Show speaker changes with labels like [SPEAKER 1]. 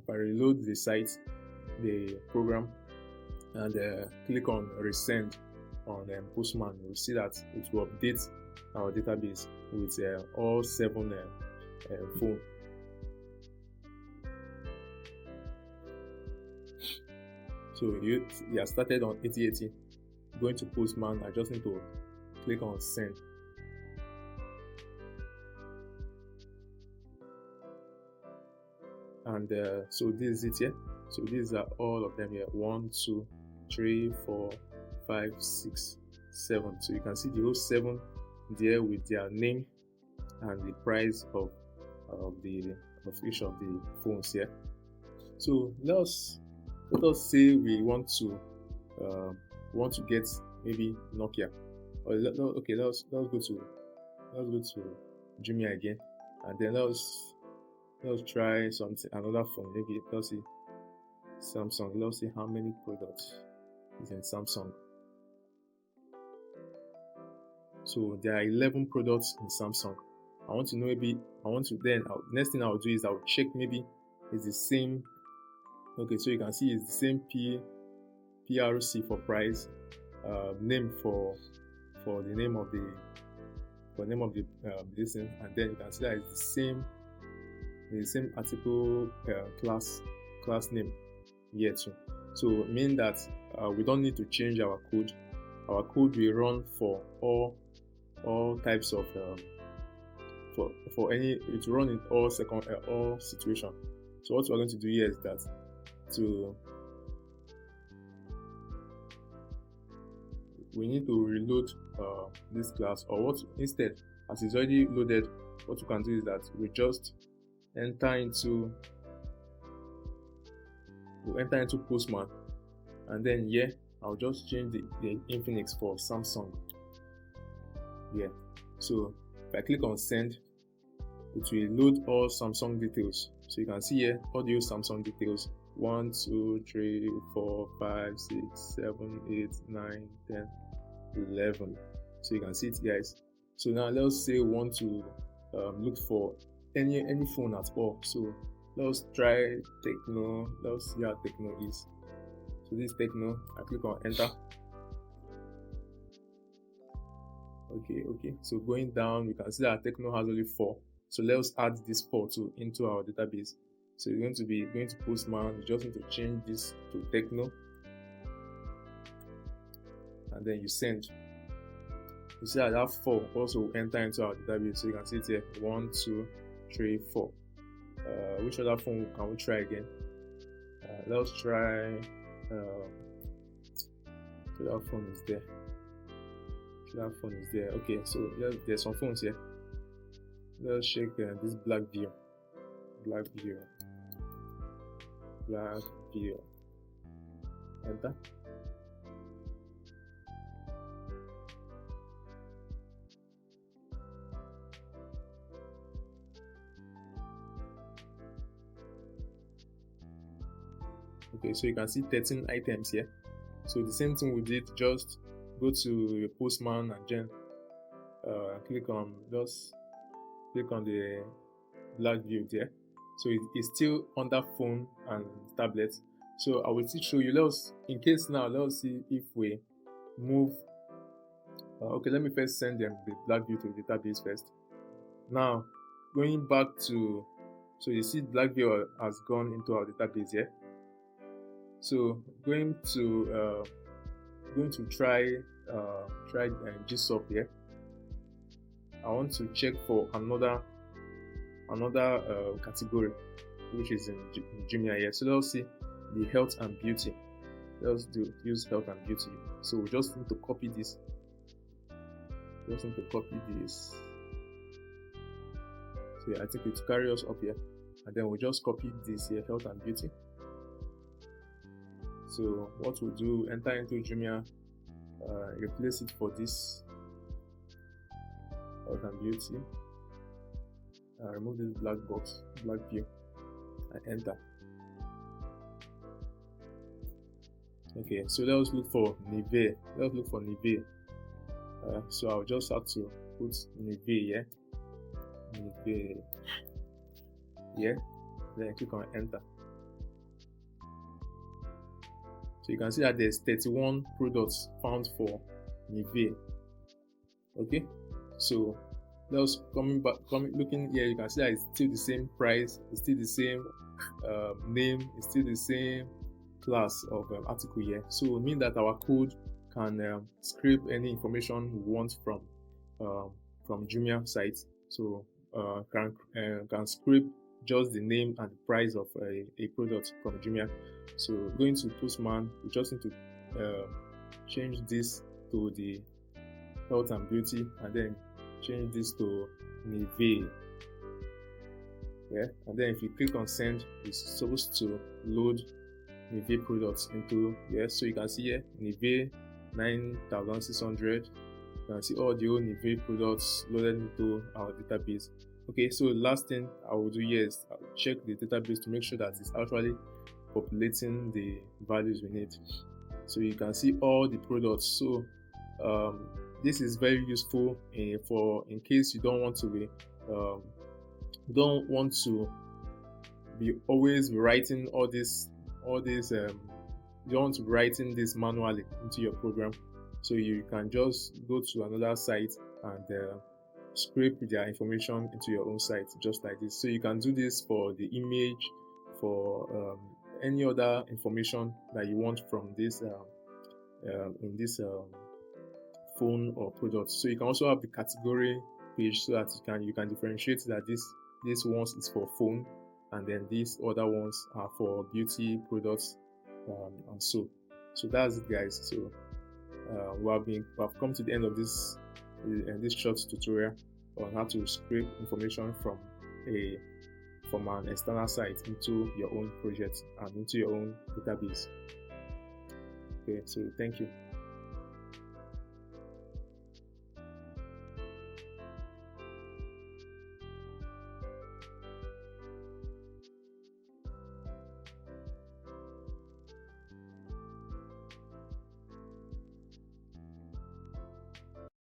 [SPEAKER 1] if I reload the site, the program, and click on resend on Postman, you'll see that it will update our database with all 7 phones. So you are started on 8080, going to Postman. I just need to click on send. And so this is it here. So these are all of them here: 1, 2, 3, 4, 5, 6, 7. So you can see the whole 7 there with their name and the price of each of the phones here. So let us say we want to get maybe Nokia. Okay, let's go to Jumia again, and then let's try another phone. Maybe let's see Samsung. Let's see how many products is in Samsung. So there are 11 products in Samsung. I want to know next thing I'll do is I'll check maybe it's the same. Okay, so you can see it's the same PRC for price, name for the name of the this thing, and then you can see that it's the same article class name here too. So it means that we don't need to change our code. Our code will run for all types of for any, it will run in all situation. So what we're going to do here is that we need to reload this class, or what instead, as it's already loaded, what we can do is that we just enter into Postman, and then here I'll just change the Infinix for Samsung. Yeah, so if I click on send, it will load all Samsung details. So you can see here all the Samsung details: 1, 2, 3, 4, 5, 6, 7, 8, 9, 10, 11. So you can see it, guys. So now let's say we want to look for any phone at all. So let's try Tecno. Let's see how Tecno is. So this is Tecno. I click on enter. Okay. So going down, you can see that Tecno has only 4. So let's add this 4 into our database. So you're going to Postman. You just need to change this to Tecno, and then you send. You see that 4 also enter into our database. So you can see it here: 1, 2, 3, 4. Which other phone can we try again? Let's try. So that phone is there. Okay, so there's some phones here. Let's check this Blackview. Enter. Okay, so you can see 13 items here. So the same thing we did, just go to your Postman and then click on the Blackview there. So it's still under phone and tablet. So I will still show you. Let's see if we move. Okay, let me first send them the Blackview to the database first. Now going back to, so you see Blackview has gone into our database here. So going to try GSOP here. I want to check for another category, which is in Jumia here. So let's see the health and beauty. Let's use health and beauty. So we just need to copy this. So yeah, I think it will carry us up here, and then we just copy this here, health and beauty. So what we'll do, enter into Jumia, replace it for this health and beauty, remove this black box, Blackview, and enter. Okay, so let's look for Nivea. So I'll just have to put Nivea here. Then click on enter. So you can see that there's 31 products found for Nivea. Okay, so just looking here, you can see that it's still the same price, it's still the same name, it's still the same class of article here. So it means that our code can scrape any information we want from Jumia site. So can scrape just the name and the price of a product from Jumia. So going to Postman, we just need to change this to the health and beauty, and then change this to Nivea. Yeah, and then if you click on send, it's supposed to load Nivea products into here. So you can see here Nivea 9600. You can see all the old Nivea products loaded into our database. Okay, so last thing I will do here is I'll check the database to make sure that it's actually populating the values we need. So you can see all the products. So this is very useful in case you don't want to be always writing all this you don't want to be writing this manually into your program. So you can just go to another site and scrape their information into your own site, just like this. So you can do this for the image, for any other information that you want from this in this phone or product. So you can also have the category page so that you can differentiate that this ones is for phone, and then these other ones are for beauty products, and so that's it, guys. So we have come to the end of this short tutorial on how to scrape information from an external site into your own project and into your own database. Okay, so thank you.